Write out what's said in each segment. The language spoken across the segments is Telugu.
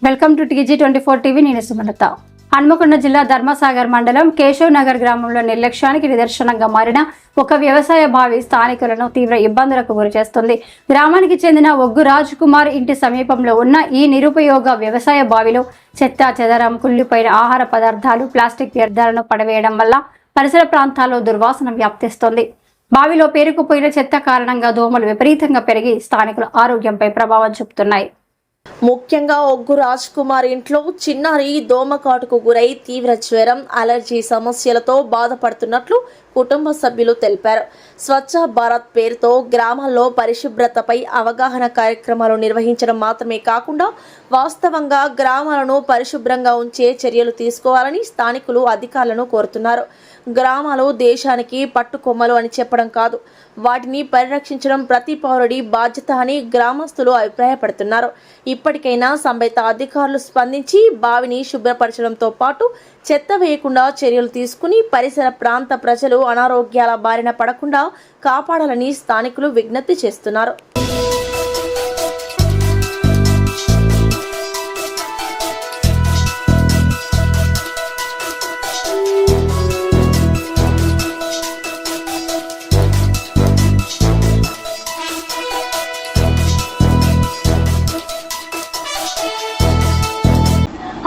Welcome to TG24 TV. నేను సుమలత. హన్మకొండ జిల్లా ధర్మసాగర్ మండలం కేశవ్ నగర్ గ్రామంలో నిర్లక్ష్యానికి నిదర్శనంగా మారిన ఒక వ్యవసాయ బావి స్థానికులను తీవ్ర ఇబ్బందులకు గురిచేస్తుంది. గ్రామానికి చెందిన ఒగ్గు రాజ్ కుమార్ ఇంటి సమీపంలో ఉన్న ఈ నిరుపయోగ వ్యవసాయ బావిలో చెత్త చెదరం, కుళ్ళిపోయిన ఆహార పదార్థాలు, ప్లాస్టిక్ వ్యర్థాలను పడవేయడం వల్ల పరిసర ప్రాంతాల్లో దుర్వాసన వ్యాప్తిస్తోంది. బావిలో పేరుకుపోయిన చెత్త కారణంగా దోమలు విపరీతంగా పెరిగి స్థానికుల ఆరోగ్యంపై ప్రభావం చూపుతున్నాయి. ముఖ్యంగా ఒగ్గు రాజ్ కుమార్ ఇంట్లో చిన్నారి దోమకాటుకు గురై తీవ్ర జ్వరం, అలర్జీ సమస్యలతో బాధపడుతున్నట్లు కుటుంబ సభ్యులు తెలిపారు. స్వచ్ఛ భారత్ పేరుతో గ్రామాల్లో పరిశుభ్రతపై అవగాహన కార్యక్రమాలు నిర్వహించడం మాత్రమే కాకుండా వాస్తవంగా గ్రామాలను పరిశుభ్రంగా ఉంచే చర్యలు తీసుకోవాలని స్థానికులు అధికారులను కోరుతున్నారు. గ్రామాలు దేశానికి పట్టుకొమ్మలు అని చెప్పడం కాదు, వాటిని పరిరక్షించడం ప్రతి పౌరుడి బాధ్యత అని గ్రామస్తులు అభిప్రాయపడుతున్నారు. ఇప్పటికైనా సంబంధిత అధికారులు స్పందించి బావిని శుభ్రపరచడంతో పాటు చెత్త వేయకుండా చర్యలు తీసుకుని పరిసర ప్రాంత ప్రజలు అనారోగ్యాల బారిన పడకుండా కాపాడాలని స్థానికులు విజ్ఞప్తి చేస్తున్నారు.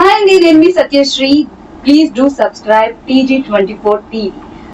Hi, నేను మీ Satyasri. Please do subscribe TG24 TV.